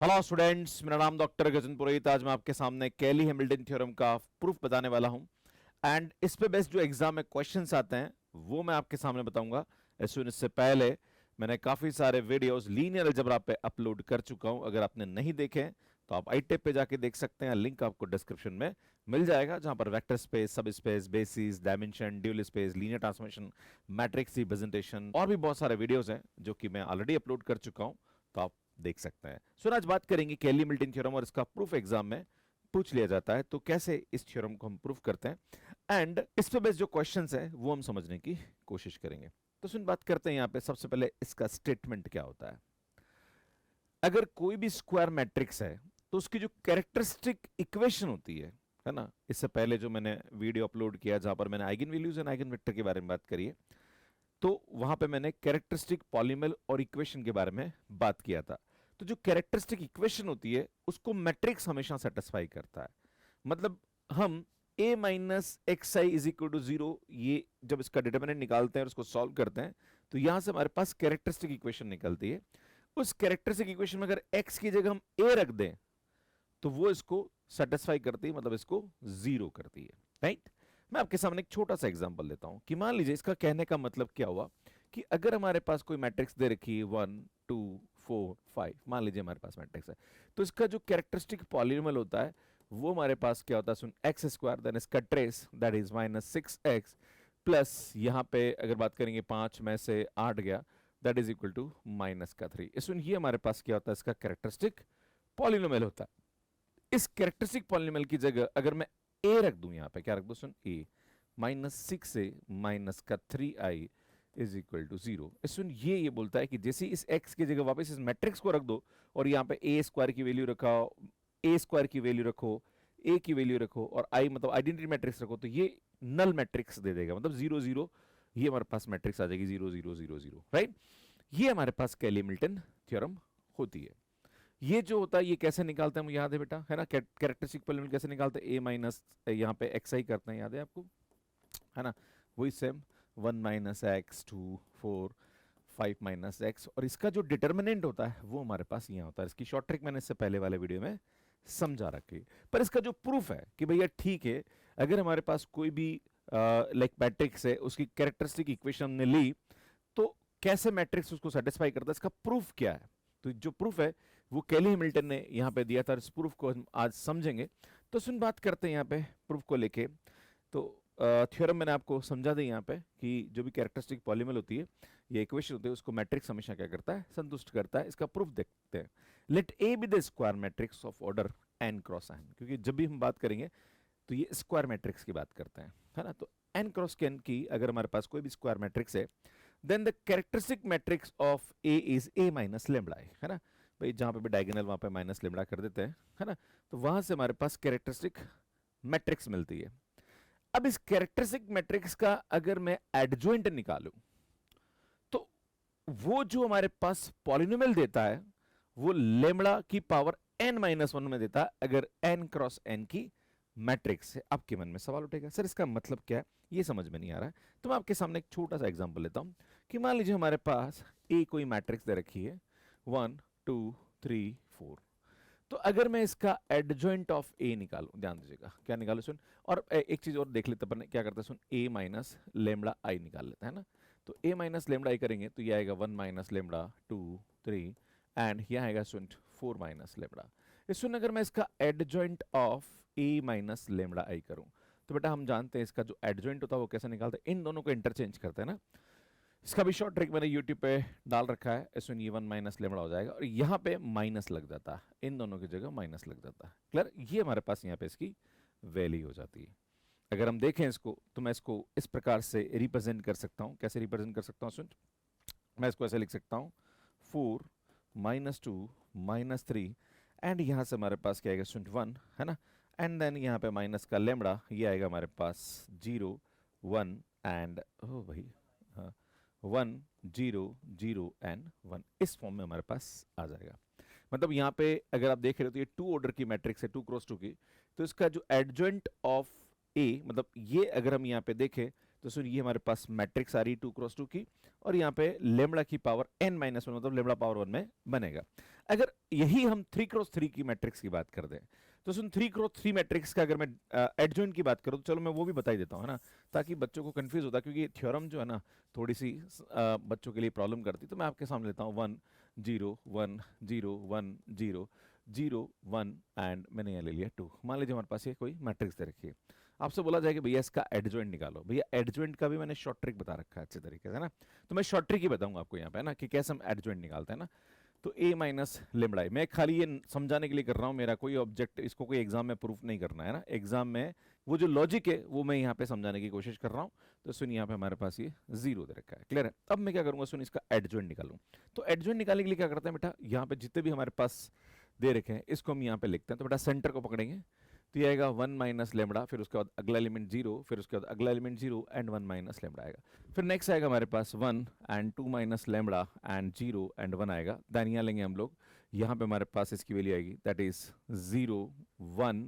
Hello students, मेरा नाम doctor Gajan पुरोहित। आज मैं आपके सामने कैली हैमिल्टन थ्योरम का प्रूफ बताने वाला हूं। एंड इस पे बेस्ड जो एग्जाम में क्वेश्चंस आते हैं वो मैं आपके सामने बताऊंगा। इससे पहले मैंने काफी सारे वीडियोस लीनियर अलजेब्रा पे अपलोड कर चुका हूं। अगर आपने नहीं देखे तो आप आईटेप पे जाके देख सकते हैं। लिंक आपको डिस्क्रिप्शन में मिल जाएगा, जहां पर वेक्टर स्पेस, सब space, basis, dimension, dual space, linear transformation, matrix representation और भी बहुत सारे वीडियोस हैं जो कि मैं ऑलरेडी अपलोड कर चुका हूं। तो आप देख सकते हैं। सो आज बात करेंगे कैली हैमिल्टन थ्योरम और इसका प्रूफ एग्जाम में पूछ लिया जाता है, तो कैसे इस थ्योरम को हम प्रूफ करते हैं एंड इस पे बेस्ड जो क्वेश्चंस है वो हम समझने की कोशिश करेंगे। तो सुन बात करते हैं यहां पे सबसे पहले इसका स्टेटमेंट क्या होता है। अगर कोई भी स्क्वायर मैट्रिक्स है तो उसकी जो कैरेक्टरिस्टिक इक्वेशन होती है ना। इससे पहले जो मैंने वीडियो अपलोड किया जहां पर मैंने eigen values and eigen vector के बारे में बात करी है, तो वहां पे मैंने कैरेक्टरिस्टिक पॉलीनॉमियल और इक्वेशन के बारे में बात किया था। तो जो कैरेक्टरिस्टिक इक्वेशन होती है उसको मैट्रिक्स हमेशा सेटिस्फाई करता है। मतलब हम a minus X I is equal to zero, ये जब इसका डिटरमिनेंट निकालते हैं और उसको सॉल्व करते हैं तो यहां से हमारे पास कैरेक्टरिस्टिक इक्वेशन निकलती है। उस कैरेक्टरिस्टिक इक्वेशन में अगर x की जगह हम a रख दें तो वो इसको सेटिस्फाई करती है, मतलब इसको जीरो करती है। राइट। मैं आपके सामने एक छोटा सा एग्जांपल लेता हूं कि मान लीजिए, इसका कहने का मतलब क्या हुआ कि अगर हमारे पास कोई मैट्रिक्स दे रखी है 1 2 4 5, मान लीजिए हमारे पास मैट्रिक्स है, तो इसका जो कैरेक्टरिस्टिक पॉलीनॉमियल होता है वो हमारे पास क्या होता है, सुन एक्स स्क्वायर, देन इसका trace that is -6x plus यहां पे अगर बात करेंगे 5 में से 8 गया, दैट इज इक्वल टू -3। सुन ये हमारे पास क्या होता है, इसका कैरेक्टरिस्टिक पॉलीनॉमियल होता है। इस कैरेक्टरिस्टिक पॉलिनोमियल की जगह अगर मैं ए रख दूं, यहां पे क्या रख दूं, सुन ए -6 से -3i is equal to zero. सुन ये बोलता है कि जैसे इस x की जगह वापस इस मैट्रिक्स को रख दो और यहां पे ए स्क्वायर की वैल्यू रखा, ए स्क्वायर की वैल्यू रखो, ए की वैल्यू रखो और आई मतलब आइडेंटिटी मैट्रिक्स रखो, तो ये नल मैट्रिक्स दे देगा, मतलब 0 0। ये हमारे पास मैट्रिक्स आ जाएगी 0 0 0 0, राइट। ये हमारे पास कैली हैमिल्टन थ्योरम होती है। ये जो होता है ये कैसे निकालते हैं, मुझे याद है बेटा, है ना। कैरेक्टरिस्टिक पॉलिनॉमियल कैसे निकालते हैं, ए माइनस यहाँ पे एक्स आई करते हैं, याद है आपको, है ना। वही सेम 1 - x 2 4 5 - x, और इसका जो डिटर्मिनेंट होता है वो हमारे पास यहाँ होता है। इसकी शॉर्ट ट्रिक मैंने इससे पहले वाले वीडियो में समझा रखी। पर इसका जो प्रूफ है कि भैया ठीक है, अगर हमारे पास कोई भी लाइक मैट्रिक्स है, उसकी कैरेक्टरिस्टिक इक्वेशन हमने ली, तो कैसे मैट्रिक्स उसको सेटिस्फाई करता है, इसका प्रूफ क्या है। तो जो प्रूफ है वो कैली हैमिल्टन ने यहाँ पे दिया था, इस प्रूफ को हम आज समझेंगे। तो सुन बात करते हैं यहाँ पे प्रूफ को लेके। तो थ्योरम मैंने आपको समझा दी यहाँ पे कि जो भी कैरेक्टरिस्टिक पॉलीनॉमियल होती है, ये इक्वेशन होती है, उसको मैट्रिक्स हमेशा क्या करता है, संतुष्ट करता है। इसका प्रूफ देखते हैं। Let A be the square matrix of order N cross N, क्योंकि जब भी हम बात करेंगे तो ये स्क्वायर मैट्रिक्स की बात करते हैं, है ना। तो एन क्रॉस एन की अगर हमारे पास कोई भी स्क्वायर मैट्रिक्स है, then the characteristic matrix of A is A minus lambda, है ना। भाई जहां पे भी डायगोनल वहां पे माइनस लेमडा कर देते हैं, है ना। तो वहां से हमारे पास कैरेक्टरिस्टिक मैट्रिक्स मिलती है। अब इस कैरेक्टरिस्टिक मैट्रिक्स का अगर मैं एडजॉइंट निकालूं, तो वो जो हमारे पास पॉलिनोमियल देता है वो लेमडा की पावर n-1 में देता है, अगर n क्रॉस n की मैट्रिक्स है। आपके मन में सवाल उठेगा, सर इसका मतलब क्या है, ये समझ में नहीं आ रहा है। तो मैं आपके सामने एक छोटा सा एग्जांपल लेता हूं कि मान लीजिए हमारे पास ए कोई मैट्रिक्स दे रखी है 1 2 3 4। तो अगर मैं इसका एडजॉइंट ऑफ ए निकालूं, ध्यान दीजिएगा क्या निकालू, सुन। और एक चीज और देख लेते अपन क्या करते हैं, सुन, ए माइनस लेमडा आई निकाल लेते हैं ना। तो ए माइनस लेमडा आई करेंगे तो ये आएगा 1 - लेमडा 2 3, एंड ये आएगा सुन 4 - लेमडा। इस सुन अगर मैं इसका adjoint of A minus lambda I करूं, तो बेटा हम जानते हैं इसका जो एडजॉइंट होता है वो कैसे निकालते हैं, इन दोनों को इंटरचेंज करते हैं ना। इसका भी शॉर्ट ट्रिक मैंने यूट्यूब पे डाल रखा है। इसमें ये 1 - लेमडा हो जाएगा और यहाँ पे माइनस लग जाता है, इन दोनों की जगह माइनस लग जाता है। क्लियर, ये हमारे पास यहाँ पे इसकी वैल्यू हो जाती है। अगर हम देखें इसको तो मैं इसको इस प्रकार से रिप्रेजेंट कर सकता हूँ। कैसे रिप्रेजेंट कर सकता हूँ, सुन, मैं इसको ऐसे लिख सकता हूँ 4 - 2 - 3, एंड यहाँ से हमारे पास क्या आएगा, सुन 1, है ना। एंड देन यहाँ पे माइनस का लेमडा, ये आएगा हमारे पास 0 1 एंड ओ भाई, हाँ, 1 0 0 एंड 1, इस फॉर्म में हमारे पास आ जाएगा। मतलब यहाँ पे अगर आप देख रहे हो तो ये 2 ऑर्डर की मैट्रिक्स है, 2 क्रॉस 2 की। तो इसका जो एडजॉइंट ऑफ ए, मतलब ये अगर हम यहाँ पे देखें तो सुन ये हमारे पास मैट्रिक्स आ रही 2x2 की, और यहाँ पे लेमड़ा की पावर n-1 मतलब लेमड़ा पावर 1 में बनेगा। अगर यही हम 3x3 की मैट्रिक्स की बात कर दें तो सुन 3x3 मैट्रिक्स का अगर मैं एडजॉइंट की बात करूं तो चलो मैं वो भी बता ही देता हूं, है ना, ताकि बच्चों को कंफ्यूज होता, क्योंकि थ्योरम जो है ना थोड़ी सी बच्चों के लिए प्रॉब्लम करती। तो मैं आपके सामने लेता हूँ 1 0 1 0 1 0 0 1 एंड मैंने यहाँ ले लिया 2। मान लीजिए हमारे पास ये कोई मैट्रिक्स दे रखी है, आपसे बोला जाए कि भैया इसका एडजॉइंट निकालो। भैया एडजॉइंट का भी मैंने शॉर्ट ट्रिक बता रखा है अच्छे तरीके से, है ना, तो मैं शॉर्ट ट्रिक ही बताऊंगा आपको यहाँ पे, है ना, कि कैसे हम एडजॉइंट निकालते हैं ना। तो a माइनस लेमड़ा, मैं खाली ये समझाने के लिए कर रहा हूँ, मेरा कोई ऑब्जेक्ट, इसको कोई एग्जाम में प्रूफ नहीं करना है ना, एग्जाम में वो जो लॉजिक है वो मैं यहाँ पे समझाने की कोशिश कर रहा हूँ। तो सुन यहाँ पे हमारे पास ये 0 दे रखा है, क्लियर है। अब मैं क्या करूंगा, सुन इसका एडजॉइंट निकालूं। तो एडजॉइंट निकालने के लिए क्या करते हैं बेटा, यहाँ पे जितने भी हमारे पास दे रखे हैं इसको हम यहाँ पे लिखते हैं। तो बेटा सेंटर को पकड़ेंगे तो ये आएगा 1 माइनस लेमड़ा, फिर उसके बाद अगला एलिमेंट 0, फिर उसके बाद अगला एलिमेंट 0 एंड 1 माइनस लेमड़ा आएगा। फिर नेक्स्ट आएगा हमारे पास 1 and 2 minus lambda and 0 and 1 आएगा। देन यहाँ लेंगे हम लोग, यहाँ पे हमारे पास इसकी वैल्यू आएगी that is 0 1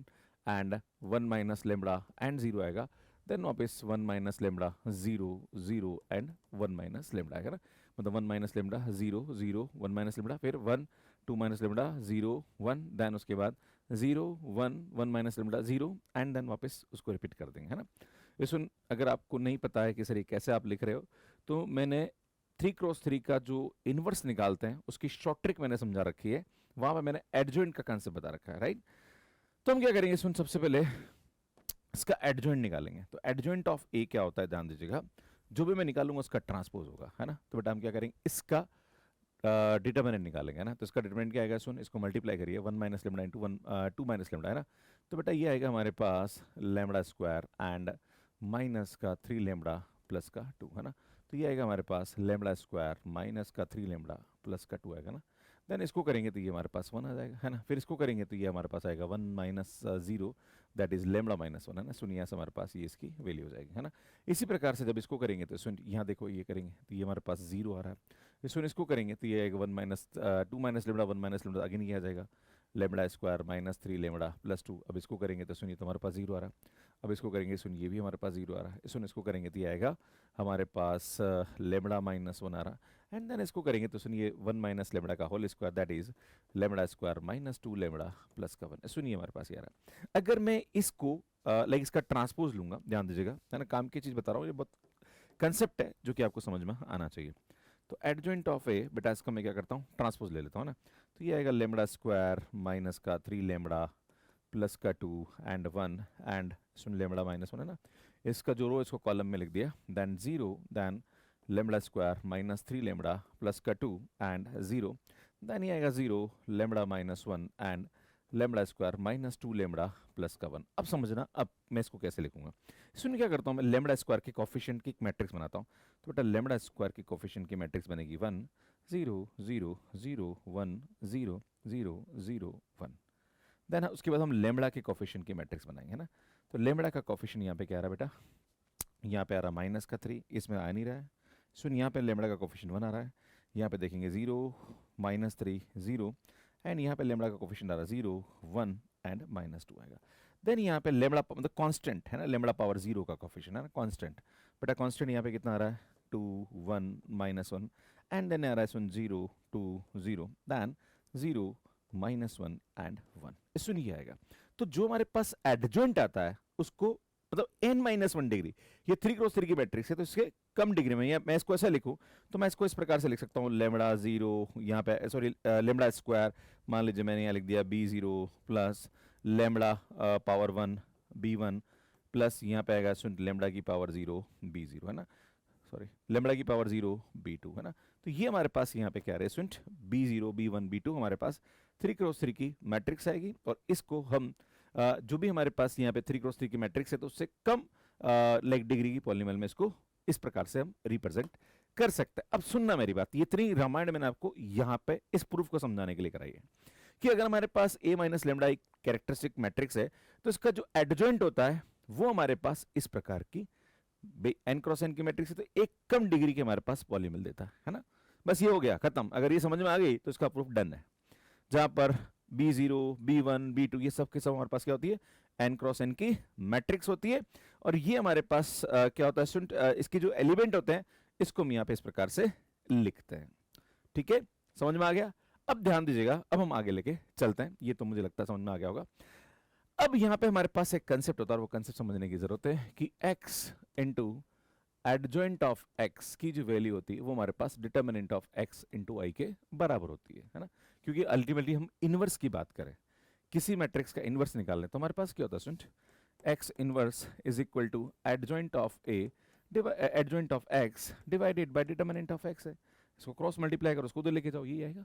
and 1 minus lambda and 0 आएगा। देन वापस 1 minus lambda 0 0 and 1 minus lambda आएगा ना, मतलब 1 माइनस लेमड़ा 0 0 1 माइनस लेमड़ा, फिर 1 2 माइनस लेमड़ा 0 1, देन उसके बाद 0 1 1 माइनस लेमड़ा 0 एंड देन वापस उसको रिपीट कर देंगे, है ना। ये सुन, अगर आपको नहीं पता है कि सर ये कैसे आप लिख रहे हो, तो मैंने 3x3 का जो इनवर्स निकालते हैं उसकी शॉर्ट ट्रिक मैंने समझा रखी है, वहां पे मैंने एडजॉइंट का कांसेप्ट बता रखा है, राइट। तो हम क्या करेंगे, सुन सबसे पहले इसका एडजॉइंट निकालेंगे। तो एडजॉइंट ऑफ ए क्या होता है, ध्यान दीजिएगा, जो भी मैं निकालूंगा उसका ट्रांसपोज होगा, है ना। तो बेटा हम क्या करेंगे, इसका डिटर्मिनेंट निकालेंगे ना। तो इसका डिटर्मिनेंट क्या आएगा, सुन इसको मल्टीप्लाई करिए 1 minus lambda into 1 2 minus lambda, है ना। तो बेटा ये आएगा हमारे पास लेमड़ा स्क्वायर एंड माइनस का 3 लेमड़ा प्लस का 2, है ना। तो ये आएगा हमारे पास लेमड़ा स्क्वायर माइनस का 3 लेमड़ा प्लस का 2 आएगा ना। देन इसको करेंगे तो ये हमारे पास 1 आ जाएगा, है ना। फिर इसको करेंगे तो ये हमारे पास आएगा 1 minus 0 that is lambda minus 1, है ना। सुनिए यहाँ से हमारे पास ये इसकी वैल्यू हो जाएगी, है ना। इसी प्रकार से जब इसको करेंगे तो सुन यहाँ देखो ये करेंगे तो ये हमारे पास 0 आ रहा है। सुन इसको करेंगे तो ये आएगा 1 minus 2 minus lambda 1 minus lambda, again ये आ जाएगा lambda square minus 3 lambda plus 2। अब इसको करेंगे तो सुनिए तो हमारे पास 0 आ रहा है। अब इसको करेंगे सुन ये भी हमारे पास 0 आ रहा है। सुन इसको करेंगे तो ये आएगा हमारे पास लेमड़ा माइनस 1 आ रहा है। एंड देन इसको करेंगे तो सुनिए 1 माइनस लेमड़ा का whole square that is lambda square minus 2 lambda plus का 1। सुनिए हमारे पास ये आ रहा है। अगर मैं इसको लाइक इसका ट्रांसपोज लूंगा, ध्यान दीजिएगा, है ना, काम की चीज बता रहा हूँ, ये बहुत कंसेप्ट है जो कि आपको समझ में आना चाहिए। तो एडजॉइंट ऑफ ए, बेटा इसका मैं क्या करता हूँ, ट्रांसपोज ले लेता हूँ ना। तो ये आएगा लेमड़ा स्क्वायर माइनस का 3 लेमड़ा प्लस का 2 and 1 and soon lambda minus 1, है ना। इसका जो रो इसको कॉलम में लिख दिया, then 0 then lambda square minus 3 lambda plus का 2 एंड 0, देन ये आएगा 0 lambda minus 1 and lambda square minus 2 lambda plus का 1। अब समझना, अब मैं इसको कैसे लिखूंगा। सुनिए क्या करता हूँ, मैं लेमड़ा स्क्वायर के कोफिशिएंट की एक मैट्रिक्स बनाता हूँ। तो बेटा लेमड़ा स्क्वायर की कोफिशिएंट की मैट्रिक्स बनेगी 1 0 0 0 1 0 0 0 1। देन उसके बाद हम लेमड़ा के कोफिशिएंट की मैट्रिक्स बनाएंगे ना। तो लेमड़ा का कोफिशिएंट यहाँ पे क्या आ रहा है बेटा, यहाँ पे आ रहा है माइनस का 3, इसमें आ नहीं रहा है। सुन यहाँ पे लेमड़ा का कोफिशिएंट 1 आ रहा है, यहाँ पे देखेंगे 0 माइनस 3 0 एंड यहाँ पे लेमड़ा का कोफिशिएंट आ रहा है 0 1 एंड माइनस 2 आएगा। देन यहाँ पे लेमड़ा मतलब कांस्टेंट है ना, लेमड़ा पावर 0 का कोफिशिएंट है ना, कांस्टेंट। बेटा कांस्टेंट यहाँ पे कितना आ रहा है 2 1 माइनस 1 एंड देन आ रहा है सुन 0 2 0 देन 0 माइनस 1 एंड 1। सुनिए आएगा। तो जो हमारे पास एडजॉइंट आता है उसको मतलब n-1 डिग्री, ये 3x3 की मैट्रिक्स है तो इसके कम डिग्री में, या मैं इसको ऐसा लिखूं तो मैं इसको इस प्रकार से लिख सकता हूँ, लेमड़ा 0 यहाँ पे सॉरी लेमड़ा स्क्वायर, मान लीजिए मैंने यहाँ लिख दिया b0 plus lambda power 1 b1 plus यहाँ पे आएगा सुन लेमड़ा की पावर 0 b0, है ना, सॉरी लेमड़ा की पावर 0 b2, है ना। तो ये हमारे पास यहाँ पे क्या है स्टूडेंट, b0 b1 b2 हमारे पास 3x3 की मैट्रिक्स आएगी। और इसको हम जो भी हमारे पास यहाँ पे 3x3 की मैट्रिक्स है तो उससे कम लाइक डिग्री की पॉलिनोमियल में इसको इस प्रकार से हम रिप्रेजेंट कर सकते हैं। अब सुनना मेरी बात, ये इतनी रामायण मैंने आपको यहाँ पे इस प्रूफ को समझाने के लिए कराई है कि अगर हमारे पास a माइनस लेमड़ा एक कैरेक्टरिस्टिक मैट्रिक्स है तो इसका जो एडजॉइंट होता है वो हमारे पास इस प्रकार की n क्रॉस n की मैट्रिक्स है तो एक कम डिग्री के हमारे पास पॉलिनोमियल देता है ना। बस ये हो गया खत्म। अगर ये समझ में आ गई तो इसका प्रूफ डन है। जहां पर b0 b1 b2 ये सब के सब हमारे पास क्या होती है, एन क्रॉस एन की मैट्रिक्स होती है, और ये हमारे पास क्या होता है स्टूडेंट, इसके जो एलिमेंट होते हैं इसको हम यहाँ पे इस प्रकार से लिखते हैं। ठीक है, समझ में आ गया? अब ध्यान दीजिएगा, अब हम आगे लेके चलते हैं, ये तो मुझे लगता है समझ में आ गया होगा। अब यहाँ पे हमारे पास एक कंसेप्ट होता है, और वो कंसेप्ट समझने की जरूरत है कि x into adjoint of x की जो वैल्यू होती है वो हमारे पास डिटर्मिनेंट ऑफ x इंटू आई के बराबर होती है ना, क्योंकि अल्टीमेटली हम इनवर्स की बात करें, किसी मैट्रिक्स का इनवर्स निकाल लें तो हमारे पास क्या होता है student, x inverse is equal to adjoint of a adjoint of x divided by determinant of x है, इसको क्रॉस मल्टीप्लाई करो, उसको उधर लेके जाओ, ये आएगा।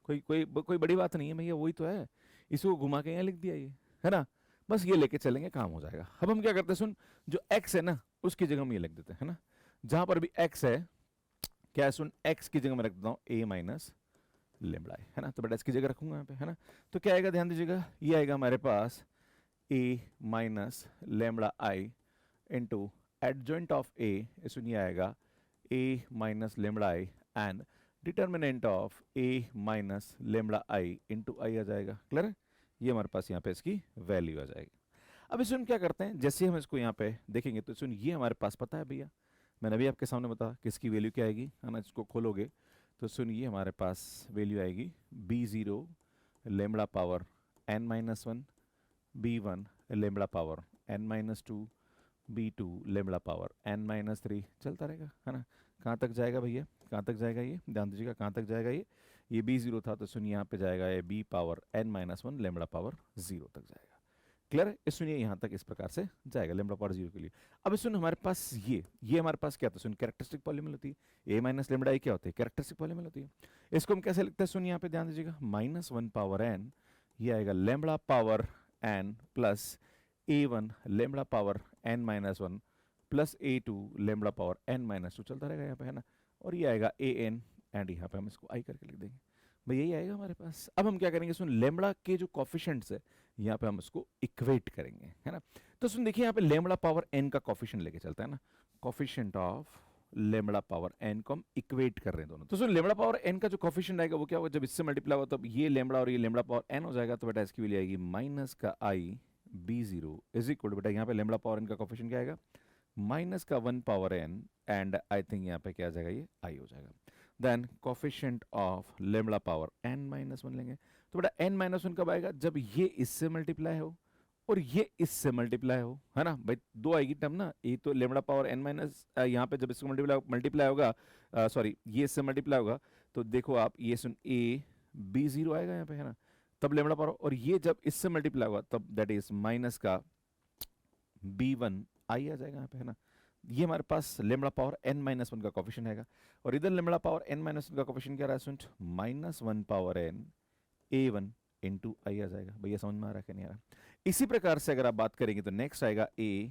कोई बड़ी बात नहीं है भैया, वही तो है, इसको घुमा के यहाँ लिख दिया ये, है ना, बस ये लेके चलेंगे, काम हो जाएगा। अब हम क्या करते हैं सुन, जो x है ना उसकी जगह हम ये लिख देते हैं, है ना, जहां पर भी x है, क्या है सुन, x की जगह मैं रख देता हूँ a माइनस लेमड़ा है ना, तो बेटा इसकी जगह रखूंगा यहाँ पे, है ना, तो क्या आएगा ध्यान दीजिएगा, ये आएगा हमारे पास a minus lambda I into adjoint of a, सुन ये आएगा a minus lambda I and determinant of a minus lambda I into I आ जाएगा। क्लियर है? ये हमारे पास यहाँ पे इसकी वैल्यू आ जाएगी। अब इसे हम क्या करते हैं, जैसे हम इसको यहाँ पे देखेंगे तो सुन ये हमारे पास पता है भैया, मैंने अभी आपके सामने बताया कि इसकी वैल्यू क्या आएगी, है ना, इसको खोलोगे तो सुन ये हमारे पास वैल्यू आएगी b0 lambda power n minus one, b1 lambda power n minus two, b2 lambda power n minus three, चलता रहेगा, है ना। कहाँ तक जाएगा भैया, कहाँ तक जाएगा ये, ध्यान दीजिएगा कहाँ तक जाएगा ये b0 था तो सुनिए यहाँ पे जाएगा ये b power n minus one lambda power 0 तक जाएगा। क्लियर है? इस सुनिए यहाँ तक इस प्रकार से जाएगा लेमड़ा पावर 0 के लिए। अब इस सुन हमारे पास ये हमारे पास क्या था सुन, कैरेक्टरिस्टिक पॉलीनोमियल होती है, a माइनस लेमड़ा आई क्या होती है, कैरेक्टरिस्टिक पॉलीनोमियल होती है। इसको हम कैसे लिखते हैं सुन, यहाँ पे ध्यान दीजिएगा, माइनस वन पावर n, ये आएगा lambda power n plus a1 lambda power n minus one plus a2 lambda power n minus two, चलता रहेगा यहाँ पे, है ना, और ये आएगा an एंड यहाँ पे हम इसको i करके लिख देंगे, भाई यही आएगा हमारे पास। अब हम क्या करेंगे सुन, लेमड़ा के जो कॉफिशिएंट्स है यहाँ पे हम इसको इक्वेट करेंगे, है ना, तो सुन देखिए यहाँ पे लेमड़ा पावर n का कॉफिशिएंट लेके चलता है ना, coefficient of lambda power n को हम इक्वेट कर रहे हैं दोनों, तो सुन लेमड़ा पावर n का जो कॉफिशिएंट आएगा वो क्या होगा, जब इससे मल्टीप्लाई होगा तब ये लेमड़ा और ये लेमड़ा पावर n हो जाएगा, तो बेटा इसकी वैल्यू आएगी माइनस का i b0 is equal to, बेटा यहाँ पे लेमड़ा पावर n का कॉफिशिएंट क्या आएगा, माइनस का one power n and I think यहाँ पे क्या आ जाएगा, ये i हो जाएगा। Then coefficient of lambda power n minus one लेंगे, तो बेटा n माइनस वन कब आएगा, जब ये इससे मल्टीप्लाई हो और ये इससे मल्टीप्लाई हो, है ना भाई, दो आएगी टर्म ना, ये तो लेमड़ा पावर n माइनस, यहाँ पे जब इसको मल्टीप्लाई होगा, सॉरी ये इससे मल्टीप्लाई होगा, तो देखो आप ये सुन a b0 आएगा यहाँ पे, है ना, तब लेमड़ा पावर, और ये जब इससे मल्टीप्लाई होगा तब दैट इज माइनस का b1 आई आ जाएगा यहाँ पे, है ना, ये हमारे पास lambda power n minus one का कॉफिशिएंट आएगा, और इधर lambda power n minus one का कॉफिशिएंट क्या रहा है सुन, minus one power n a1 into I आ जाएगा। भैया समझ में आ रहा है कि नहीं आ रहा? इसी प्रकार से अगर आप बात करेंगे तो नेक्स्ट आएगा a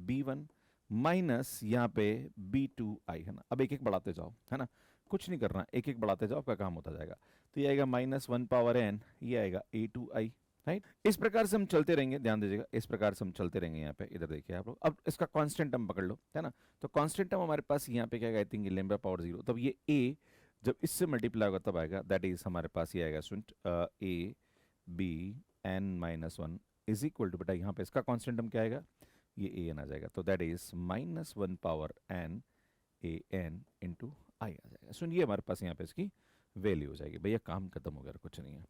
b1 माइनस यहाँ पे b2 आई, है ना, अब एक एक बढ़ाते जाओ, है ना, कुछ नहीं करना, एक एक बढ़ाते जाओ, आपका काम होता जाएगा, तो ये आएगा माइनस वन पावर n, ये आएगा a2 आई, राइट। इस प्रकार से हम चलते रहेंगे, ध्यान दीजिएगा, इस प्रकार से हम चलते रहेंगे यहाँ पे, इधर देखिए आप लोग, अब इसका कांस्टेंट टर्म पकड़ लो, है ना, तो कांस्टेंट टर्म हमारे पास यहाँ पे क्या आएगा, आई थिंक लेमड़ा पावर 0, तब ये a जब इससे मल्टीप्लाई होगा तब आएगा, दैट इज हमारे पास ये आएगा सुन a b n minus one is equal to, बेटा यहाँ पे इसका कांस्टेंट टर्म क्या आएगा, ये a n आ जाएगा, तो that is minus one power n a n into I आ जाएगा। सुन ये हमारे पास यहाँ पे इसकी वैल्यू हो जाएगी, भैया काम खत्म हो गया, कुछ नहीं है।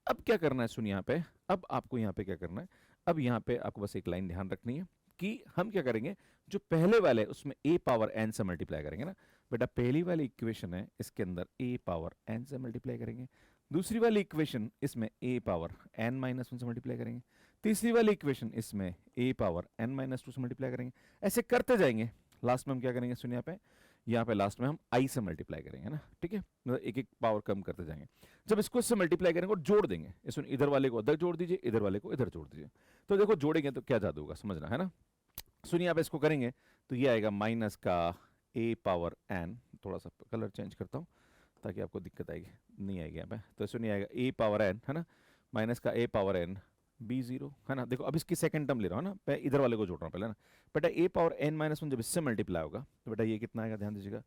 अब क्या करना है सुन यहाँ पे, अब आपको यहाँ पे क्या करना है, अब यहाँ पे आपको बस एक लाइन ध्यान रखनी है कि हम क्या करेंगे, जो पहले वाले उसमें a पावर n से मल्टीप्लाई करेंगे ना, बेटा पहली वाली इक्वेशन है इसके अंदर a पावर n से मल्टीप्लाई करेंगे, दूसरी वाली इक्वेशन इसमें a power n minus one से मल्टीप्लाई करेंगे, तीसरी वाली इक्वेशन इसमें a power n minus two से मल्टीप्लाई करेंगे, ऐसे करते जाएंगे, लास्ट में हम क्या करेंगे सुन यहाँ पे लास्ट में हम i से मल्टीप्लाई करेंगे ना, ठीक है, मतलब एक एक पावर कम करते जाएंगे, जब इसको इससे मल्टीप्लाई करेंगे और जोड़ देंगे, इसमें इधर वाले को उधर जोड़ दीजिए, इधर वाले को इधर जोड़ दीजिए, तो देखो जोड़ेंगे तो क्या जादू होगा समझना, है ना। सुनिए आप इसको करेंगे तो ये आएगा माइनस का a पावर n, थोड़ा सा कलर चेंज करता हूँ ताकि आपको दिक्कत आएगी, नहीं आएगी यहाँ पे, तो सुनिए आएगा a पावर n, है ना, माइनस का a पावर n b0, है ना, देखो अब इसकी सेकंड टर्म ले रहा हूँ ना, मैं इधर वाले को जोड़ रहा हूँ पहले ना, बेटा a power n minus one जब इससे मल्टीप्लाई होगा तो बेटा ये कितना आएगा, ध्यान दीजिएगा,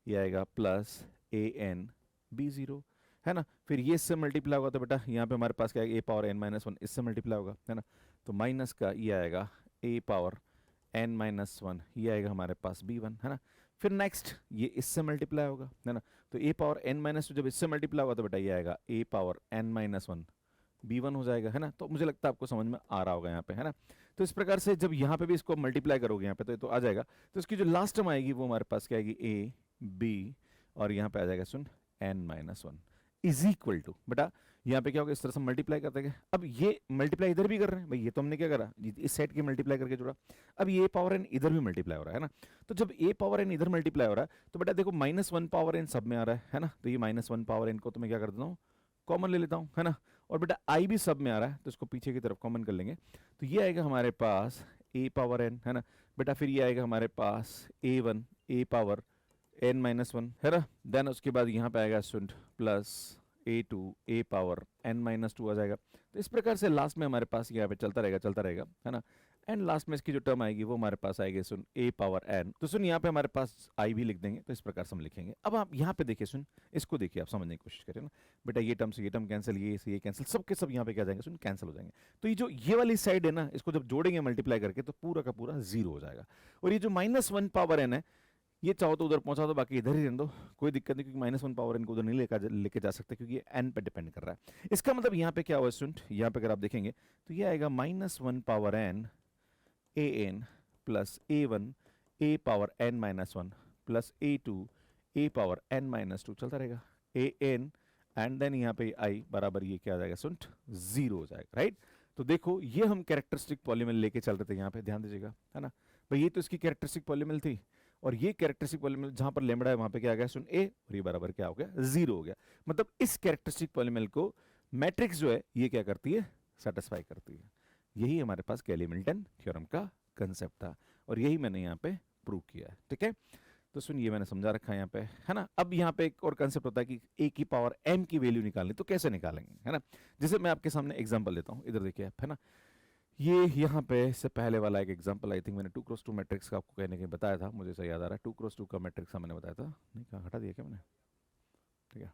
ये आएगा प्लस a n b0, है ना, फिर ये इससे मल्टीप्लाई होगा तो बेटा यहाँ पे हमारे पास क्या है, ए पावर एन माइनस वन इससे मल्टीप्लाई होगा, है ना, तो माइनस का ये आएगा A power N minus one, ये आएगा हमारे पास बी वन, है ना, फिर नेक्स्ट ये इससे मल्टीप्लाई होगा, है ना, तो A power N minus two जब इससे मल्टीप्लाई होगा तो बेटा ये आएगा A power N minus one B one हो जाएगा, है ना, तो मुझे लगता है आपको समझ में आ रहा होगा यहाँ पे, है ना। तो इस प्रकार से जब यहाँ पे भी इसको मल्टीप्लाई करोगे यहाँ पे तो आ जाएगा, तो इसकी जो लास्ट टर्म आएगी वो हमारे पास क्या आएगी, ए बी और यहाँ पे आ जाएगा सुन N minus one is equal to, बेटा यहाँ पे क्या होगा, इस तरह से मल्टीप्लाई करते हैं। अब ये मल्टीप्लाई इधर भी कर रहे हैं भाई, ये तो हमने क्या करा, इस सेट के मल्टीप्लाई करके जोड़ा, अब ये पावर एन इधर भी मल्टीप्लाई हो रहा है ना, तो जब ए पावर एन इधर मल्टीप्लाई हो रहा है तो बेटा देखो माइनस वन पावर एन सब में आ रहा है ना, तो ये माइनस वन पावर एन को तो मैं क्या कर देता हूँ, कॉमन ले लेता हूँ, है ना, और बेटा आई भी सब में आ रहा है तो इसको पीछे की तरफ कॉमन कर लेंगे, तो ये आएगा हमारे पास ए पावर एन, है ना, बेटा फिर ये आएगा हमारे पास A one A power N minus one, है ना, देन उसके बाद यहाँ पे आएगा सुन plus A two A power N minus two आ जाएगा, तो इस प्रकार से लास्ट में हमारे पास यहाँ पे चलता रहेगा, है ना, एंड लास्ट में इसकी जो टर्म आएगी वो हमारे पास आएगी सुन ए पावर एन, तो सुन यहाँ पे हमारे पास आई भी लिख देंगे, तो इस प्रकार से हम लिखेंगे। अब आप यहाँ पे देखिए सुन, इसको देखिए आप समझने की कोशिश करें ना, बेटा ये टर्म से ये टर्म कैंसिल, ये से ये कैंसिल, सब के सब यहाँ पे क्या जाएंगे सुन कैंसिल हो जाएंगे, तो ये जो ये वाली साइड है ना इसको जब जोड़ेंगे मल्टीप्लाई करके तो पूरा का पूरा जीरो हो जाएगा, और ये जो माइनस वन पावर एन है ये चाहो तो उधर पहुंचा दो, बाकी इधर ही रहने दो, कोई दिक्कत नहीं, क्योंकि माइनस वन पावर एन को उधर नहीं लेके जा सकते क्योंकि ये एन पे डिपेंड कर रहा है। इसका मतलब यहाँ पे क्या हुआ स्टूडेंट, यहाँ पे अगर आप देखेंगे तो ये आएगा minus one power N A N plus A one A power N minus one plus A two A power N minus two, चलता रहेगा ए एन एंड देन यहाँ पे आई बराबर ये क्या आ जाएगा स्टूडेंट जीरो हो जाएगा, राइट। तो देखो ये हम कैरेक्टरिस्टिक पॉलीमिल लेके चल रहे थे, यहाँ पे ध्यान दीजिएगा, है ना भाई, ये तो इसकी कैरेक्टरिस्टिक पॉलीमिल थी, और ये कैरेक्टरिस्टिक पॉलीमिल जहां पर लेमड़ा है वहां पे क्या आ गया सुन ए, और ये बराबर क्या हो गया जीरो हो गया, मतलब इस कैरेक्टरिस्टिक पॉलीमिल को मैट्रिक्स जो है ये क्या करती है, सेटिस्फाई करती है। यही हमारे पास कैली-मिल्टन थ्योरम का कंसेप्ट था और यही मैंने यहाँ पे प्रूव किया है, ठीक है। तो सुन ये मैंने समझा रखा है यहाँ पे, है ना। अब यहाँ पे एक और कंसेप्ट होता है कि ए की पावर एम की वैल्यू निकालनी, तो कैसे निकालेंगे, है ना। जैसे मैं आपके सामने एग्जांपल देता हूँ, इधर देखिए आप, है ना, ये यहाँ पे से पहले वाला एक एग्जांपल आई थिंक मैंने 2x2 मैट्रिक्स का आपको कहने के बताया था, मुझे सही याद आ रहा है 2x2 का मैट्रिक्स का मैंने बताया था, नहीं कहा हटा दिया क्या मैंने, ठीक है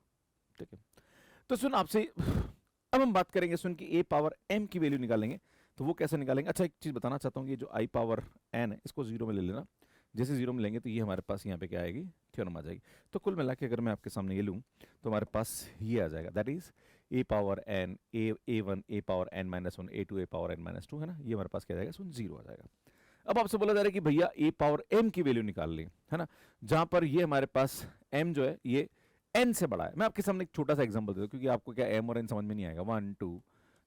ठीक है। तो सुन आपसे अब हम बात करेंगे सुन कि ए पावर एम की वैल्यू निकालेंगे, तो वो कैसे निकालेंगे। अच्छा एक चीज बताना चाहता हूँ, ये जो आई पावर एन है इसको जीरो में ले लेना, जैसे जीरो में लेंगे तो ये हमारे पास यहाँ पे क्या आएगी, थ्योरम आ जाएगी। तो कुल मिला के अगर मैं आपके सामने ये लूँ तो हमारे पास ये आ जाएगा, that is A power N A one A power N minus one A two A power N minus two, है ना, ये हमारे पास क्या जाएगा सुन जीरो आ जाएगा। अब आपसे बोला जा रहा है कि भैया ए पावर एम की वैल्यू निकाल ली, है ना, जहां पर ये हमारे पास एम जो है ये एन से बड़ा है। मैं आपके सामने एक छोटा सा एग्जांपल देता हूँ क्योंकि आपको क्या एम और एन समझ में नहीं आएगा, 1 2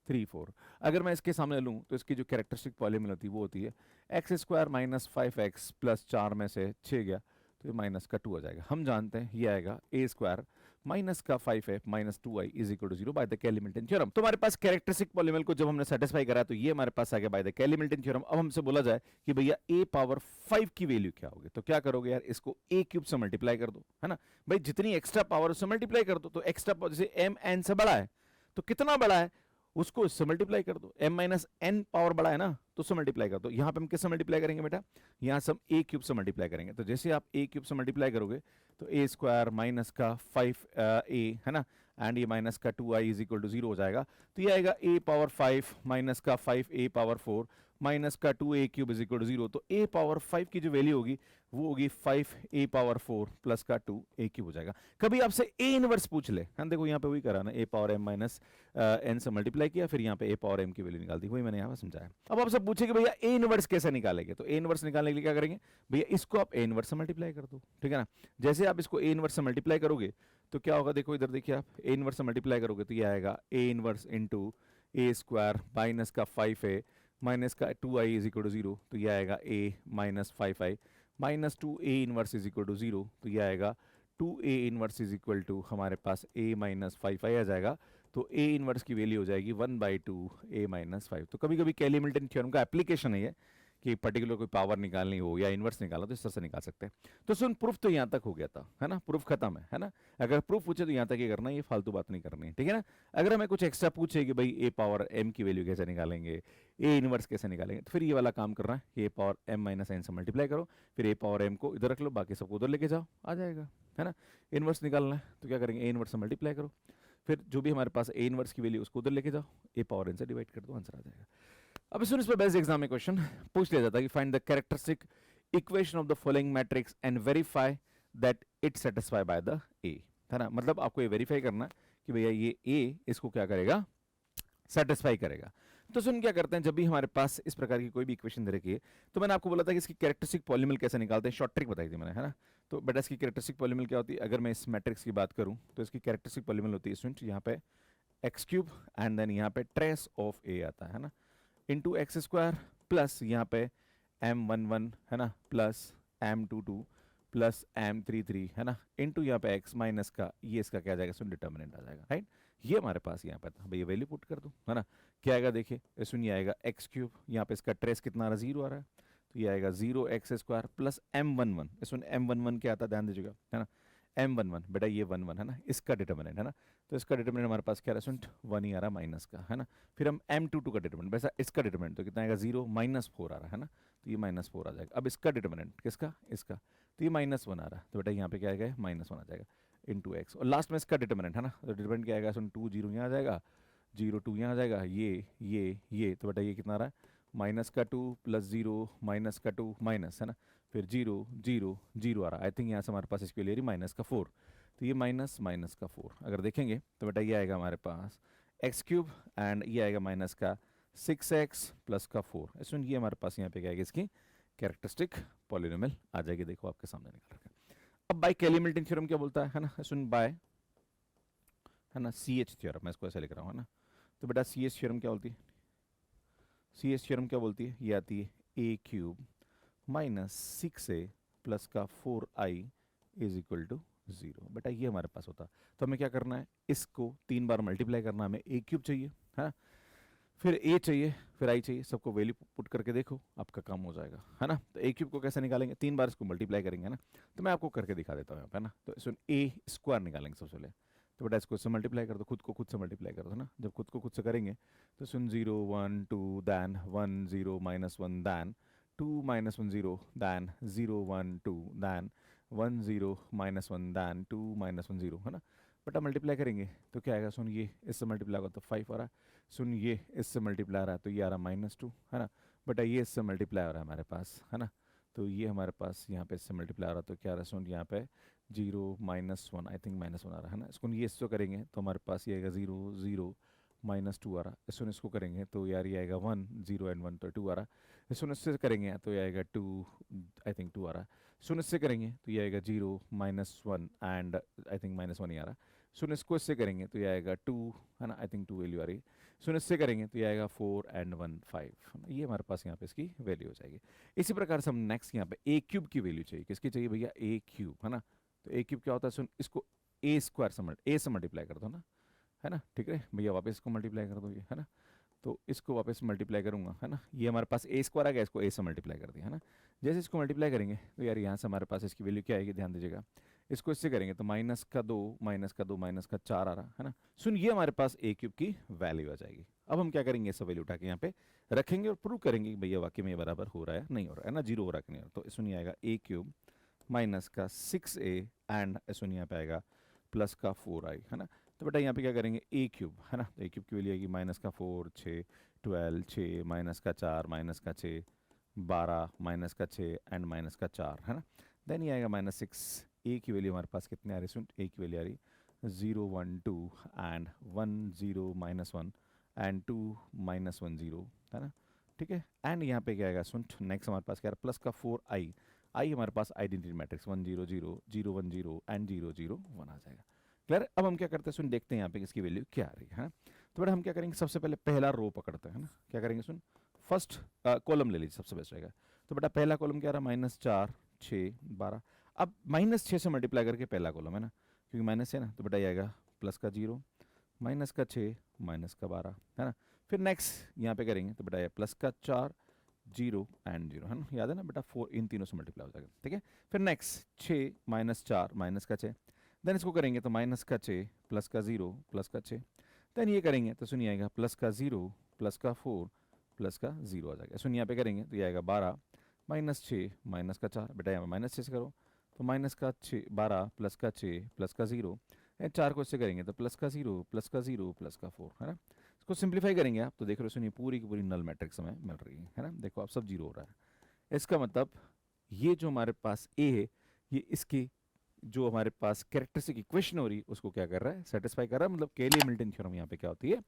3 4। अगर मैं इसके सामने लूँ तो इसकी जो कैरेक्टरिस्टिक पॉलीमिल होती है वो होती है x square minus 5x plus 4 में से 6 गया तो ये माइनस का 2 आ जाएगा। हम जानते हैं ये आएगा ए स्क्वायर माइनस का 5f minus 2i is equal to 0 by the Cayley Hamilton theorem. तो हमारे पास कैरेक्टरिस्टिक पॉलीमिल को जब हमने सेटिस्फाई करा तो ये हमारे पास आ गया बाय द कैली-मिल्टन थ्योरम। अब हमसे बोला जाए कि भैया a पावर 5 की वैल्यू क्या होगी, तो क्या करोगे यार, इसको a क्यूब से मल्टीप्लाई कर दो, है ना भाई, जितनी एक्स्ट्रा पावर उससे मल्टीप्लाई कर दो। तो एक्स्ट्रा पावर जैसे m n से बड़ा है तो कितना बड़ा है उसको इससे मल्टीप्लाई कर दो, m माइनस n पावर बड़ा है ना तो उससे मल्टीप्लाई कर दो। यहाँ पे हम किससे मल्टीप्लाई करेंगे बेटा, यहाँ से हम a क्यूब से मल्टीप्लाई करेंगे। तो जैसे आप a क्यूब से मल्टीप्लाई करोगे तो a स्क्वायर माइनस का 5a, है ना, एंड ये माइनस का 2i इज इक्वल टू 0 हो जाएगा। तो ये आएगा a पावर 5 माइनस का 5a पावर 4 माइनस का 2a cube is equal to 0। तो a पावर 5 की जो वैल्यू होगी वो होगी 5a पावर 4 प्लस का 2a क्यूब हो जाएगा। कभी आपसे a इनवर्स पूछ ले, हम देखो यहाँ पे वही करा ना, a power m minus n से मल्टीप्लाई किया, फिर यहाँ पे a पावर m की वैल्यू निकाल दी, वही मैंने यहाँ पे समझाया। अब आपसे पूछे कि भैया a इनवर्स कैसे निकालेंगे, तो a इनवर्स निकालने के लिए क्या करेंगे भैया, इसको आप a इनवर्स से मल्टीप्लाई कर दो, ठीक है ना। जैसे आप इसको a इनवर्स से मल्टीप्लाई करोगे तो क्या होगा, देखो इधर देखिए आप a इनवर्स से मल्टीप्लाई करोगे तो ये आएगा a inverse into a square minus का 5a माइनस का 2i इज इक्वल टू 0, तो ये आएगा a minus 5i minus 2a inverse is equal to 0, तो ये आएगा 2a inverse is equal to हमारे पास a माइनस 5i आ जाएगा। तो a इनवर्स की वैल्यू हो जाएगी 1/2 a माइनस 5। तो कभी कभी कैली-मिल्टन थ्योरम का एप्लीकेशन है ये कि पर्टिकुलर कोई पावर निकालनी हो या इनवर्स निकाला तो इस तरह से निकाल सकते हैं। तो सुन प्रूफ तो यहाँ तक हो गया था, है ना, प्रूफ खत्म है ना। अगर प्रूफ पूछे तो यहाँ तक ही करना, ये फालतू बात नहीं करनी है, ठीक है ना। अगर हमें कुछ एक्स्ट्रा पूछे कि भाई a पावर m की वैल्यू कैसे निकालेंगे, a इनवर्स कैसे निकालेंगे, तो फिर ये वाला काम करना है, a power m minus n से मल्टीप्लाई करो, फिर a पावर m को इधर रख लो, बाकी सबको उधर लेके जाओ, आ जाएगा, है ना। इनवर्स निकालना है तो क्या करेंगे, a इनवर्स से मल्टीप्लाई करो, फिर जो भी हमारे पास ए इनवर्स की वैल्यू उसको उधर लेके जाओ, ए पावर एन से डिवाइड कर दो, आंसर आ जाएगा। अब इस पर बेस्ट एग्जाम में क्वेश्चन पूछ लिया जाता है कि find the characteristic equation of the following matrix and verify that it satisfy by the ए, है ना, मतलब आपको ये वेरीफाई करना कि भैया ये ए इसको क्या करेगा, सेटिस्फाई करेगा। तो सुन क्या करते हैं, जब भी हमारे पास इस प्रकार की कोई भी इक्वेशन दे रखी है, तो मैंने आपको बोला था कि इसकी कैरेक्टरिस्टिक पॉलिनोमियल कैसे निकालते हैं, शॉर्ट ट्रिक बताई थी मैंने, है ना। तो बेटा इसकी कैरेक्टरिस्टिक पॉलिनोमियल क्या होती है, अगर मैं इस मैट्रिक्स की बात करूं तो इसकी कैरेक्टरिस्टिक पॉलिनोमियल होती है स्टूडेंट यहाँ पे एक्स क्यूब एंड देन यहाँ पे ट्रेस ऑफ ए आता है ना, इंटू एक्स स्क्वायर प्लस यहाँ पे m11 है ना, प्लस m22 प्लस m33 है ना, इंटू यहाँ पे x माइनस का ये इसका क्या आ जाएगा सुन डिटर्मिनेंट आ जाएगा, राइट। ये हमारे पास यहाँ पे था भैया, वैल्यू पुट कर दूं, है ना, क्या आएगा देखिए सुन, ये आएगा एक्स क्यूब, यहाँ पे इसका ट्रेस कितना आ रहा है, 0 आ रहा है, तो ये आएगा 0x स्क्वायर प्लस m11, इसमें m11 क्या आता है ध्यान दीजिएगा, है ना, m11 बेटा ये 11 है ना, इसका डिटर्मिनेंट है ना, तो इसका डिटर्मिनेंट हमारे पास क्या रहा है 1 ही आ रहा है माइनस का, है ना। फिर हम m22 का डिटर्मिनेंट, वैसा इसका डिटर्मिनेंट तो कितना आएगा 0 -4 आ रहा है ना, तो ये -4 आ जाएगा। अब इसका डिटर्मिनेंट किसका, इसका, तो ये -1 आ रहा है, तो बेटा यहाँ पे क्या आएगा -1 आ जाएगा इंटू एक्स, और लास्ट में इसका डिटर्मिनेंट है ना, तो डिटर्मिनेंट क्या आएगा 2 0 यहाँ आ जाएगा, 0 2 यहाँ आ जाएगा, ये तो बेटा ये कितना आ रहा है -2 प्लस 0 -2 माइनस, है ना, फिर 0 0 0 आ रहा है, आई थिंक यहाँ से हमारे पास इसके लिए -4, तो ये -4 अगर देखेंगे तो बेटा ये आएगा हमारे पास एक्स क्यूब एंड ये आएगा माइनस का 6x प्लस का 4, इसमें ये हमारे पास यहाँ पे क्या आएगी इसकी कैरेक्टरिस्टिक पॉलिनोमियल आ जाएगी, देखो आपके सामने निकल रखा है। अब बाय कैली-मिल्टन थ्योरम क्या बोलता है ना, सुन बाय, है ना, CH थ्योरम, मैं इसको ऐसे लिख रहा हूँ, है ना, तो बेटा CH थ्योरम क्या बोलती है, CH थ्योरम क्या बोलती है, ये आती है a cube minus 6a plus का 4i इज इक्वल टू 0, बेटा ये हमारे पास होता, तो हमें क्या करना है, इसको 3 बार मल्टीप्लाई करना, हमें a क्यूब चाहिए, है, फिर a चाहिए, फिर i चाहिए, सबको वैल्यू पुट करके देखो आपका काम हो जाएगा, है ना। तो a क्यूब को कैसे निकालेंगे, 3 बार इसको मल्टीप्लाई करेंगे, है ना, तो मैं आपको करके दिखा देता हूँ यहाँ पे, है ना। तो इसमें a स्क्वायर निकालेंगे सबसे पहले, तो बेटा इसको इससे मल्टीप्लाई कर दो, खुद को खुद से मल्टीप्लाई कर दो ना, जब खुद को खुद से करेंगे तो सुन 0 1 2 then 1 0 -1 then 2 -1 0 then 0 1 2 then 1 0 -1 then 2 -1 0, है ना। बेटा मल्टीप्लाई करेंगे तो क्या आएगा, सुन ये इससे मल्टीप्लाई होगा तो 5 आ रहा है, सुन ये इससे मल्टीप्लाई आ रहा है तो ये आ रहा है -2, है ना, बेटा ये इससे मल्टीप्लाई आ रहा है हमारे पास, है ना, तो ये हमारे पास यहाँ पे इससे मल्टीप्लाई आ रहा है तो क्या आ रहा है, सुन यहाँ पे 0 -1, आई थिंक -1 आ रहा है ना, इसको ये इसको करेंगे तो हमारे पास ये आएगा 0 0 -2 आ रहा है, इसको करेंगे तो यार ये आएगा 1 0 एंड 1 तो 2 आ रहा है, इससे करेंगे तो ये आएगा 2, आई थिंक 2 आ रहा है, इससे करेंगे तो ये आएगा 0 -1 एंड आई थिंक -1 ही आ रहा है, इसको इससे करेंगे तो ये आएगा 2, है ना, आई थिंक 2 वैल्यू आ रही है, इससे करेंगे तो ये आएगा 4 एंड 1 5, ये हमारे पास यहाँ पे इसकी वैल्यू हो जाएगी। इसी प्रकार से हम नेक्स्ट यहाँ पे a क्यूब की वैल्यू चाहिए, किसकी चाहिए भैया, a क्यूब, है ना, तो a क्यूब क्या होता है, सुन इसको a स्क्वायर से मल्टीप्लाई कर दो ना, है ना, ठीक है भैया, वापस इसको मल्टीप्लाई कर दो ये, है ना, तो इसको वापस मल्टीप्लाई करूंगा, है ना, ये हमारे पास a स्क्वायर आ गया, इसको a से मल्टीप्लाई कर दिया, है ना, जैसे इसको मल्टीप्लाई करेंगे तो यार यहाँ से हमारे पास इसकी वैल्यू क्या आएगी, ध्यान दीजिएगा, इसको इससे करेंगे तो -2 -2 -4 आ रहा है ना, सुन ये हमारे पास a क्यूब की वैल्यू आ जाएगी। अब हम क्या करेंगे, सब वैल्यू उठा के यहाँ पे रखेंगे और प्रूव करेंगे कि भैया वाकई में ये बराबर हो रहा है नहीं हो रहा है ना, 0 हो रहा है कि नहीं हो रहा, तो इसमें ये आएगा a क्यूब माइनस का 6a एंड इसमें यहाँ पे आएगा प्लस का 4i, है ना, तो बेटा यहाँ पे क्या करेंगे a क्यूब, है ना, तो a क्यूब की वैल्यू आएगी -4 6 12 6 -4 -6 12 -6 एंड -4, है ना, देन ये आएगा -6, a की वैल्यू हमारे पास कितने आ रही है, a की वैल्यू आ रही 0 1 2 एंड 1 0 -1 एंड 2 -1 0, है ना, ठीक है, एंड यहाँ पे क्या आएगा, सुन नेक्स्ट हमारे पास क्या है प्लस का 4i, आई हमारे पास आइडेंटिटी मैट्रिक्स 1 0 0 0 1 0 एंड 0 0 1 आ जाएगा, क्लियर। अब हम क्या करते हैं, सुन देखते हैं यहाँ पे इसकी वैल्यू क्या आ रही है, तो बेटा हम क्या करेंगे, सबसे पहले पहला रो पकड़ते हैं, है ना, क्या करेंगे, सुन फर्स्ट कॉलम ले लीजिए, सबसे बेस्ट रहेगा, तो बेटा पहला कॉलम क्या रहा -4 6 12, अब -6 से मल्टीप्लाई करके पहला कॉलम, है ना, क्योंकि माइनस है ना, तो बेटा ये आएगा प्लस का 0 माइनस का 6 माइनस का 12, है ना, फिर नेक्स्ट यहाँ पे करेंगे तो बेटा ये प्लस का 4 0 एंड 0, है ना, याद है ना बेटा 4 इन तीनों से मल्टीप्लाई हो जाएगा, ठीक है, फिर नेक्स्ट 6 -4 माइनस का 6, देन इसको करेंगे तो माइनस का 6 प्लस का 0 प्लस का 6, देन ये करेंगे तो सुनिए आएगा प्लस का 0 प्लस का 4 प्लस का 0 आ जाएगा, सुनिए यहाँ पे करेंगे तो ये आएगा 12 -6 माइनस का 4, बेटा यहाँ पे -6 से करो तो माइनस का 6 12 प्लस का 6 प्लस का 0, 4 को इससे करेंगे तो प्लस का 0 प्लस का 0 प्लस का 4, है ना। इसको सिंप्लीफाई करेंगे आप तो देख रहे हो सुनिए पूरी की पूरी नल मैट्रिक्स हमें मिल रही है ना। देखो अब सब 0 हो रहा है। इसका मतलब ये जो हमारे पास ए है ये इसकी जो हमारे पास कैरेक्टरिस्टिक इक्वेशन हो रही है उसको क्या कर रहा है, सेटिस्फाई कर रहा है। मतलब केली हैमिल्टन थ्योरम यहाँ पे क्या होती है,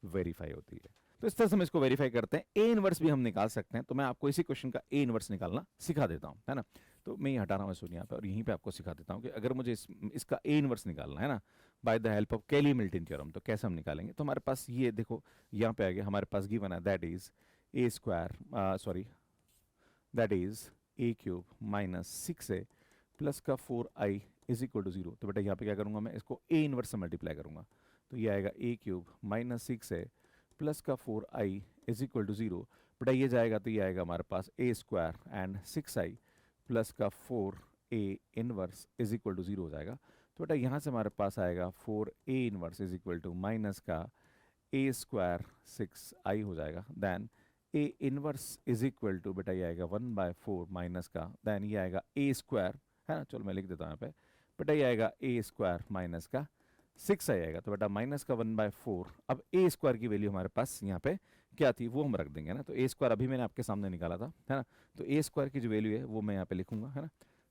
वेरीफाई होती है। तो इस तरह से हम इसको वेरीफाई करते हैं। ए इनवर्स भी हम निकाल सकते हैं, तो मैं आपको इसी क्वेश्चन का ए इनवर्स निकालना सिखा देता हूँ, है ना। तो मैं ये हटा रहा हूँ सुनिए यहाँ पे और यहीं पे आपको सिखा देता हूँ कि अगर मुझे इसका ए इनवर्स निकालना है ना बाय द हेल्प ऑफ केली हैमिल्टन थ्योरम, तो कैसे हम निकालेंगे। तो हमारे पास ये देखो यहाँ पे आ गया, हमारे पास गिवन है that is A square sorry that is A cube minus 6a plus का 4i इज इक्वल टू 0। तो बेटा यहाँ पे क्या करूँगा, मैं इसको ए इनवर्स से मल्टीप्लाई करूँगा। तो ये आएगा ए क्यूब माइनस 6a प्लस का 4i इज इक्वल टू 0। बेटा ये जाएगा तो ये आएगा हमारे पास ए स्क्वायर एंड 6i प्लस का 4a inverse is equal to 0 हो जाएगा। तो बेटा यहाँ से हमारे पास आएगा 4a inverse is equal to minus का ए स्क्वायर 6i हो जाएगा। Then A inverse is equal to बेटा ये आएगा 1/4 माइनस का, देन ये आएगा ए स्क्वायर, है ना। चलो मैं लिख देता हूँ यहाँ पे, बेटा ये आएगा ए स्क्वायर माइनस का 6 आएगा। तो बेटा माइनस का 1/4। अब ए स्क्वायर की वैल्यू हमारे पास यहाँ पे क्या थी वो हम रख देंगे ना। तो ए स्क्वायर अभी मैंने आपके सामने निकाला था, है ना। तो ए स्क्वायर की जो वैल्यू है वो मैं यहाँ पे लिखूंगा, है ना।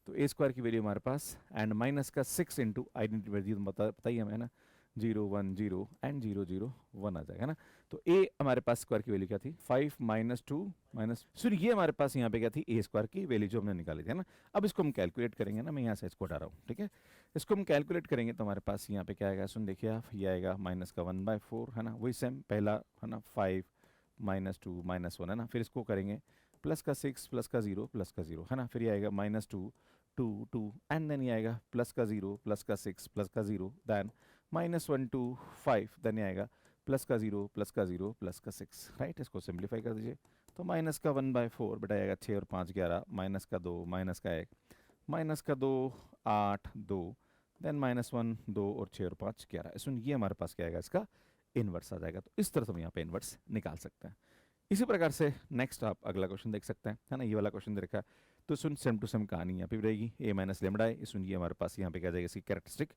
तो ए स्क्वायर की वैल्यू हमारे पास एंड माइनस का 6 इंटू आइडेंटिटी बताइए हमें, है ना। 0 1 0 एंड 0 0 1 आ जाएगा, है ना। तो ए हमारे पास स्क्वायर की वैल्यू क्या थी 5 माइनस 2 माइनस, सुनिए ये हमारे पास यहाँ पे क्या थी ए स्क्वायर की वैल्यू जो हमने निकाली थी, है ना। अब इसको हम कैलकुलेट करेंगे ना, मैं यहाँ से इसको हटा रहा हूँ, ठीक है। इसको हम कैलकुलेट करेंगे तो हमारे पास यहाँ पे क्या आएगा, सुन देखिए आप, ये आएगा माइनस का 1/4, है ना। वही सेम पहला, है ना, 5 माइनस 2 माइनस 1, है ना। फिर इसको करेंगे प्लस का 6 प्लस का 0 प्लस का 0, है ना। फिर ये आएगा माइनस 2 2 2 एंड देन ये आएगा प्लस का 0 प्लस का 6 प्लस का 0 देन माइनस 1 2 5 देन ये आएगा प्लस का 0 प्लस का 0 प्लस का 6, राइट। इसको सिंप्लीफाई कर दीजिए तो माइनस का 1/4 बेटा आएगा 6 और 5 11, माइनस का 2 माइनस का 1 माइनस का 2 8 2 देन माइनस 1 2 और 6 और 5 11। सुन ये हमारे पास क्या आएगा, इसका इनवर्स आ जाएगा। तो इस तरह से हम यहाँ पे इनवर्स निकाल सकते हैं। इसी प्रकार से नेक्स्ट आप अगला क्वेश्चन देख सकते हैं, है ना। ये वाला क्वेश्चन दे रखा है तो सुन सेम टू सेम कहानी यहाँ पे भी रहेगी। ए माइनस लेमडा है, सुन ये हमारे पास यहाँ पे क्या जाएगा, इसकी कैरेक्टरिस्टिक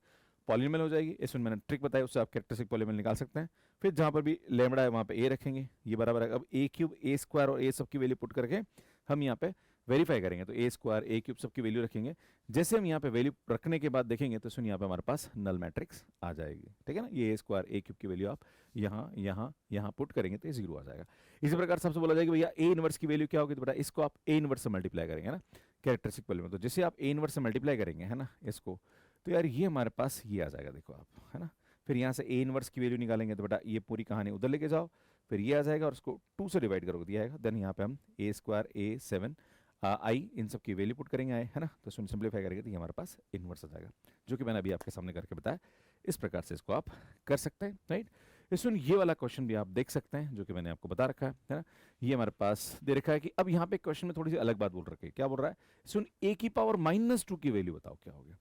पॉलिनोमियल हो जाएगी। इसमें मैंने ट्रिक बताई उससे आप कैरेक्टरिस्टिक पॉलिनोमियल निकाल सकते हैं। फिर जहाँ पर भी लेमडा है वहाँ पे ए रखेंगे, ये बराबर है। अब ए क्यूब ए स्क्वायर और ए सब की वैल्यू पुट करके हम यहाँ पे वेरीफाई करेंगे। तो ए स्क्वायर ए क्यूब सब की वैल्यू रखेंगे। जैसे हम यहाँ पे वैल्यू रखने के बाद देखेंगे तो सुन यहाँ पे हमारे पास नल मैट्रिक्स आ जाएगी, ठीक है ना। ये ए स्क्वायर ए क्यूब की वैल्यू आप यहाँ यहाँ यहाँ पुट करेंगे तो ये 0 आ जाएगा। इसी प्रकार सबसे बोला जाएगा भैया ए इनवर्स की वैल्यू क्या होगी, तो बेटा इसको आप ए इनवर्स से मल्टीप्लाई करेंगे ना कैरेक्टरिस्टिक पॉलिनोमियल। तो जैसे आप ए इनवर्स से मल्टीप्लाई करेंगे, है ना, इसको, तो यार ये हमारे पास ये आ जाएगा, देखो आप, है ना। फिर यहाँ से ए इनवर्स की वैल्यू निकालेंगे तो बेटा ये पूरी कहानी उधर लेके जाओ, फिर ये आ जाएगा और उसको 2 से डिवाइड करोगे दिया आएगा। देन यहाँ पे हम ए स्क्वायर ए 7 आई इन सब की वैल्यू पुट करेंगे आए, है ना। तो सिंप्लीफाई करेंगे तो ये हमारे पास इनवर्स आ जाएगा, जो कि मैंने अभी आपके सामने करके बताया। इस प्रकार से इसको आप कर सकते हैं, राइट। सुन ये वाला क्वेश्चन भी आप देख सकते हैं जो कि मैंने आपको बता रखा है ना। ये हमारे पास दे रखा है कि अब यहाँ पे क्वेश्चन में थोड़ी सी अलग बात बोल रखी है। क्या बोल रहा है, सुन ए की पावर -2 की वैल्यू बताओ क्या होगी।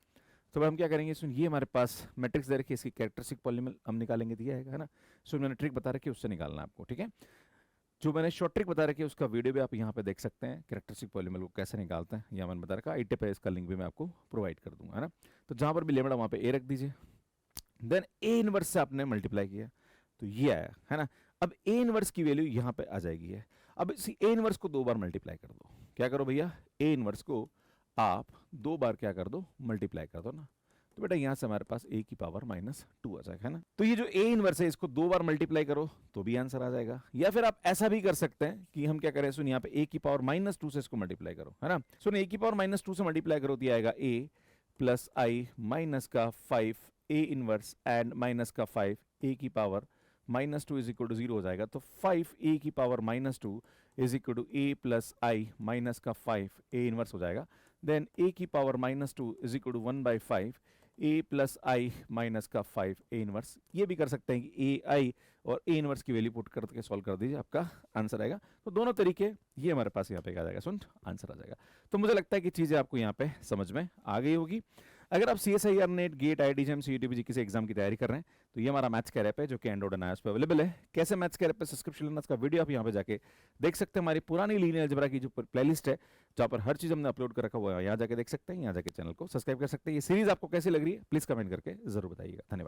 तो हम क्या करेंगे, सुन ये हमारे पास मैट्रिक्स दे रखी है, इसकी कैरेक्टरिस्टिक पॉलिनोमियल हम निकालेंगे दिया है ना। सुन मैंने ट्रिक बता रखी है उससे निकालना है आपको, ठीक है। जो मैंने शॉर्ट ट्रिक बता रखी है उसका वीडियो भी आप यहाँ पे देख सकते हैं, कैरेक्टरिस्टिक पॉलिनोमियल को कैसे निकालते हैं, यहाँ मैंने बता रखा है। पे इसका लिंक भी मैं आपको प्रोवाइड कर दूंगा, है ना। तो जहाँ पर भी लेमड़ा वहाँ पे ए रख दीजिए। देन ए इनवर्स से आपने मल्टीप्लाई किया तो ये आया, है ना। अब ए इनवर्स की वैल्यू यहाँ पे आ जाएगी है। अब इसी ए इनवर्स को 2 बार मल्टीप्लाई कर दो। क्या करो भैया, ए इनवर्स को आप 2 बार क्या कर दो, मल्टीप्लाई कर दो ना। तो बेटा यहाँ से हमारे पास ए की पावर -2 आ जाएगा, है ना। तो ये जो ए इनवर्स है इसको 2 बार मल्टीप्लाई करो तो भी आंसर आ जाएगा। या फिर आप ऐसा भी कर सकते हैं कि हम क्या करें, सुन यहाँ पे ए की पावर -2 से इसको मल्टीप्लाई करो, है ना। सुन ए की पावर -2 से मल्टीप्लाई करो तो आएगा ए प्लस आई माइनस का 5 ए इनवर्स एंड माइनस का 5 ए की पावर -2 इज इक्वल टू 0 हो जाएगा। तो 5 ए की power -2 is equal to A plus I minus का 5 ए इनवर्स हो जाएगा। देन ए की power -2 is equal to 1/5 A plus I minus का 5 ए इनवर्स। ये भी कर सकते हैं कि ए आई और ए इनवर्स की वैल्यू पुट करके सॉल्व कर दीजिए, आपका आंसर आएगा। तो दोनों तरीके ये हमारे पास यहाँ पे आ जाएगा, सुन आंसर आ जाएगा। तो मुझे लगता है कि चीज़ें आपको यहाँ पे समझ में आ गई होगी। अगर आप CSIR NET GATE IIT CUTPG किसी एग्जाम की तैयारी कर रहे हैं तो ये हमारा मैथ्स कैर ऐप है जो कि एंड्रॉइड एंड iOS पे अवेलेबल है। कैसे मैथ्स कैर ऐप पे सब्सक्रिप्शन लेना, इसका वीडियो आप यहाँ पे जाके देख सकते हैं। हमारी पुरानी लीनियर अलजेब्रा की जो प्लेलिस्ट है जहाँ पर हर चीज हमने अपलोड कर रखा हुआ है, यहाँ जाके देख सकते हैं, यहाँ जाके चैनल को सब्सक्राइब कर सकते हैं। ये सीरीज आपको कैसी लग रही है प्लीज कमेंट करके जरूर बताइएगा। धन्यवाद।